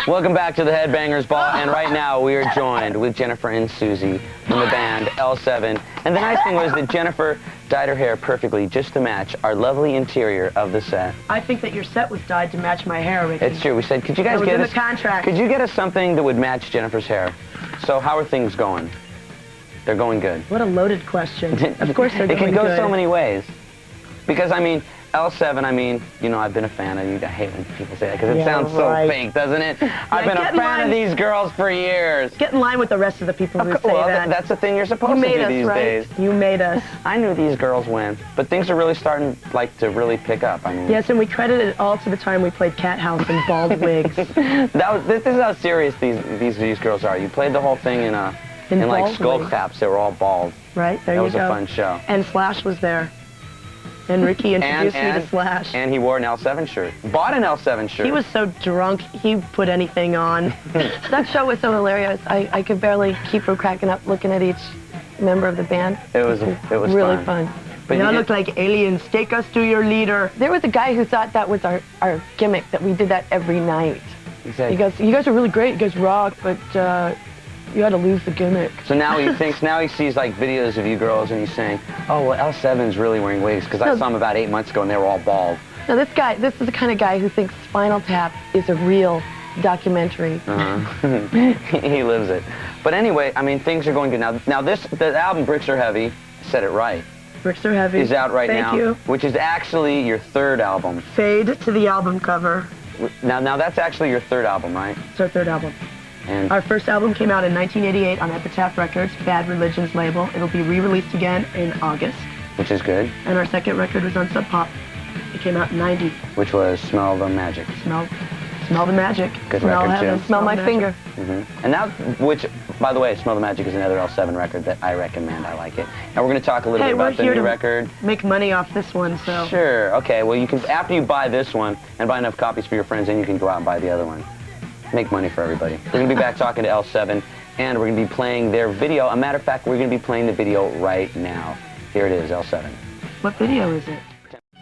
Welcome back to the Headbangers Ball, and right now we are joined with Jennifer and Susie from the band L7. And the nice thing was that Jennifer dyed her hair perfectly just to match our lovely interior of the set. I think that your set was dyed to match my hair, Ricky. It's true. We said, could you guys get us... in the contract. Could you get us something that would match Jennifer's hair? So how are things going? They're going good. What a loaded question. Of course they're going good. It can go so many ways. Because, I mean, L7, I mean, you know, I've been a fan of you. I hate when people say that because it sounds so fake, doesn't it? I've been a fan of these girls for years. Get in line with the rest of the people who say that. That's the thing you're supposed to do these days. You made us. I knew these girls when, but things are really starting, like, to really pick up. I mean. Yes, and we credit it all to the time we played Cat House in bald wigs. This is how serious these girls are. You played the whole thing in like skull caps. They were all bald. Right, there you go. That was a fun show. And Slash was there. And Ricky introduced me to Slash. And he wore an L7 shirt. Bought an L7 shirt. He was so drunk, he put anything on. That show was so hilarious. I could barely keep from cracking up looking at each member of the band. It was really fun. But y'all look like aliens. Take us to your leader. There was a guy who thought that was our gimmick, that we did that every night. Exactly. He goes, you guys are really great, you guys rock, but you had to lose the gimmick. So now he sees like videos of you girls and he's saying, oh, well, L7's really wearing wigs because I saw him about 8 months ago and they were all bald. Now this is the kind of guy who thinks Spinal Tap is a real documentary. He lives it. But anyway, I mean, things are going good. Now the album, Bricks Are Heavy, said it right. Bricks Are Heavy. Is out right now. Thank you. Which is actually your third album. Fade to the album cover. Now that's actually your third album, right? It's our third album. And our first album came out in 1988 on Epitaph Records, Bad Religion's label. It'll be re-released again in August. Which is good. And our second record was on Sub Pop. It came out in 90. Which was Smell the Magic. Smell the Magic. Good Smell record, heaven. too. Smell my finger. And now, which, by the way, Smell the Magic is another L7 record that I recommend. I like it. And we're going to talk a little bit about the new record. Make money off this one, so. Sure. Okay. Well, you can, after you buy this one and buy enough copies for your friends, then you can go out and buy the other one. Make money for everybody. We're going to be back talking to L7, and we're going to be playing their video. A matter of fact, we're going to be playing the video right now. Here it is, L7. What video is it?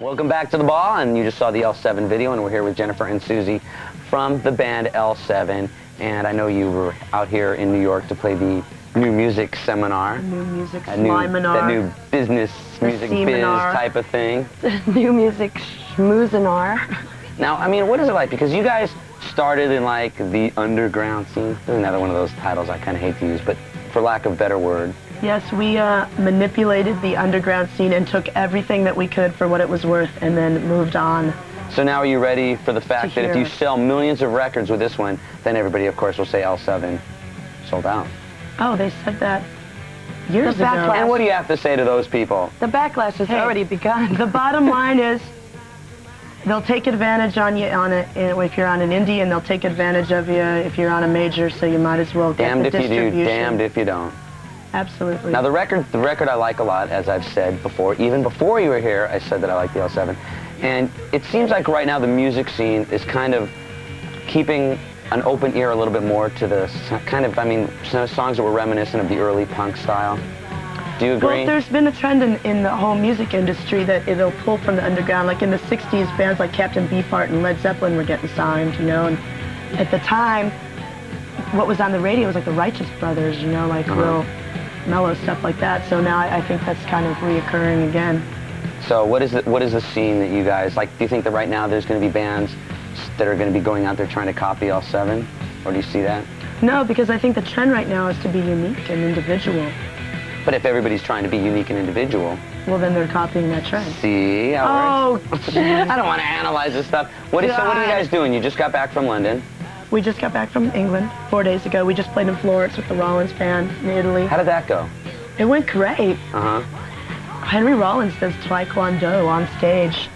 Welcome back to the ball, and you just saw the L7 video, and we're here with Jennifer and Susie from the band L7. And I know you were out here in New York to play the new music seminar. New music seminar. That new business, music biz type of thing. New music schmoozenar. Now, I mean, what is it like? Because you guys started in like the underground scene. This is another one of those titles I kind of hate to use, but for lack of a better word. Yes, we manipulated the underground scene and took everything that we could for what it was worth and then moved on. So now are you ready for the fact that if you sell millions of records with this one, then everybody, of course, will say L7 sold out? Oh, they said that years ago. And what do you have to say to those people? The backlash has already begun. The bottom line is, they'll take advantage on you if you're on an indie, and they'll take advantage of you if you're on a major, so you might as well get the distribution. Damned if you do, damned if you don't. Absolutely. Now the record I like a lot, as I've said before. Even before you were here, I said that I like the L7. And it seems like right now the music scene is kind of keeping an open ear a little bit more to the kind of, I mean, songs that were reminiscent of the early punk style. Do you agree? Well, there's been a trend in the whole music industry that it'll pull from the underground. Like in the 60s, bands like Captain Beefheart and Led Zeppelin were getting signed, you know, and at the time, what was on the radio was like the Righteous Brothers, you know, like real mellow stuff like that. So now I think that's kind of reoccurring again. So what is the scene that you guys, like, do you think that right now there's going to be bands that are going to be going out there trying to copy L7? Or do you see that? No, because I think the trend right now is to be unique and individual. But if everybody's trying to be unique and individual... Well, then they're copying that trend. See how it works? I don't want to analyze this stuff. So what are you guys doing? You just got back from London. We just got back from England 4 days ago. We just played in Florence with the Rollins band in Italy. How did that go? It went great. Uh-huh. Henry Rollins does Taekwondo on stage,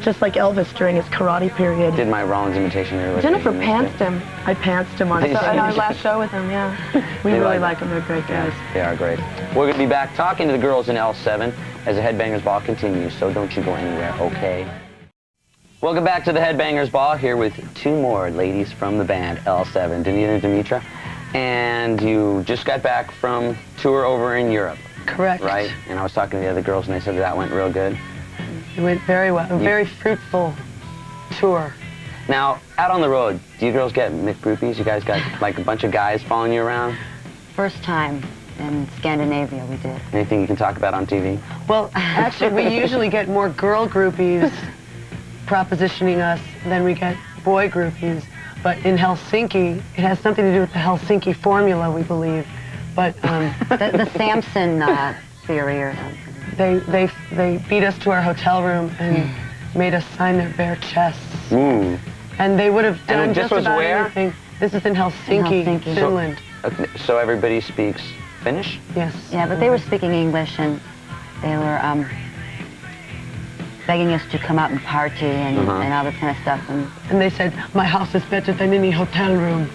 just like Elvis during his karate period. Did my Rollins imitation really? Jennifer pantsed him. I pantsed him on stage. Our last show with him, yeah. We really like them. They're great guys. Yeah, they are great. We're going to be back talking to the girls in L7 as the Headbangers Ball continues, so don't you go anywhere, okay? Welcome back to the Headbangers Ball, here with two more ladies from the band L7, Danita and Dimitra. And you just got back from tour over in Europe. Correct. Right? And I was talking to the other girls, and they said that went real good. It went very well. A very fruitful tour. Now, out on the road, do you girls get McGroupies? You guys got like a bunch of guys following you around? First time in Scandinavia we did. Anything you can talk about on TV? Well, actually, we usually get more girl groupies propositioning us than we get boy groupies. But in Helsinki, it has something to do with the Helsinki formula, we believe. But The Samson theory or something. they beat us to our hotel room and made us sign their bare chests. Ooh. And they would have And done this just was about where? anything. This is in Helsinki, Helsinki. Finland. So everybody speaks Finnish? Yes. Yeah, but they were speaking English and they were begging us to come out and party and all this kind of stuff. And they said, my house is better than any hotel room.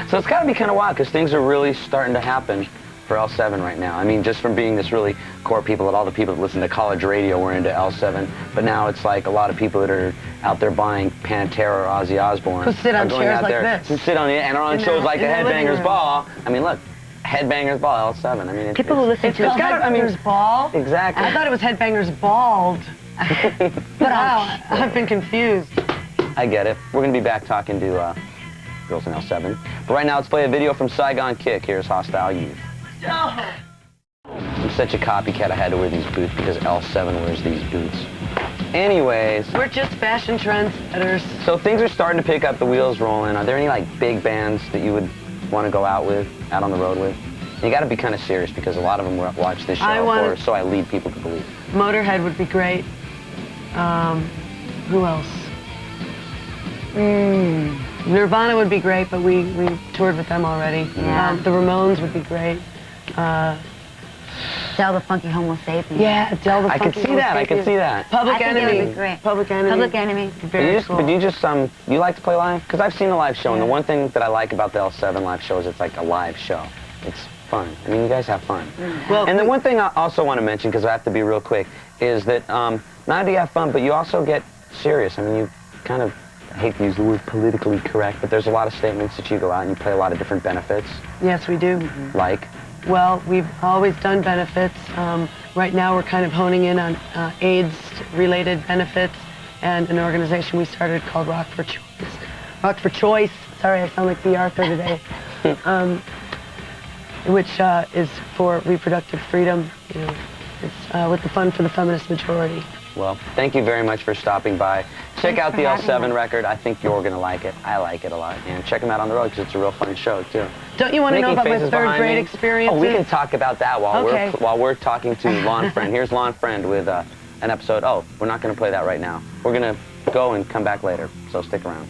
So it's got to be kind of wild because things are really starting to happen for L7 right now. I mean, just from being this really core people, that all the people that listen to college radio were into L7, but now it's like a lot of people that are out there buying Pantera or Ozzy Osbourne. Who sit on are going chairs out like there this. and sit on the, and are on In shows their- like the in their living Headbangers room. Ball. I mean, look, Headbangers Ball, L7. I mean, People who listen It's to called Headbangers Ball? Exactly. I thought it was Headbangers Bald. Wow, I've been confused. I get it. We're going to be back talking to girls in L7. But right now, let's play a video from Saigon Kick. Here's Hostile Youth. I'm such a copycat, I had to wear these boots because L7 wears these boots. Anyways, We're just fashion trendsetters. so things are starting to pick up, the wheels rolling. Are there any like big bands that you would want to go out with, out on the road with? You got to be kind of serious because a lot of them watch this show, or so I lead people to believe. Motorhead would be great. Who else? Nirvana would be great, but we toured with them already. Yeah. The Ramones would be great. Del the Funky Homo Sapien. Yeah, Del the I could Funky see that, I could Sapien. see that. Public I think Enemy. it would be great. Public Enemy. Public Enemy. Very cool. But you just you like to play live? Because I've seen a live show, and the one thing that I like about the L7 live show is it's like a live show. It's fun. I mean, you guys have fun. Well, And the one thing I also want to mention, because I have to be real quick, is that not only do you have fun, but you also get serious. I mean, you kind of, I hate to use the word politically correct, but there's a lot of statements that you go out and you play a lot of different benefits, Yes, we do. like, Well, we've always done benefits. Right now we're kind of honing in on AIDS-related benefits and an organization we started called Rock for Choice. Rock for Choice. Sorry, I sound like the Arthur today. Which is for reproductive freedom. You know, it's with the Fund for the Feminist Majority. well, thank you very much for stopping by. Check Thanks out for the having L7 us. record. I think you're going to like it. I like it a lot. And check them out on the road because it's a real fun show, too. Don't you want to know Making about my faces third behind grade me. experiences? Oh, we can talk about that Okay. while we're talking to Lawn Friend. Here's Lawn Friend with an episode. Oh, we're not going to play that right now. We're going to go and come back later, so stick around.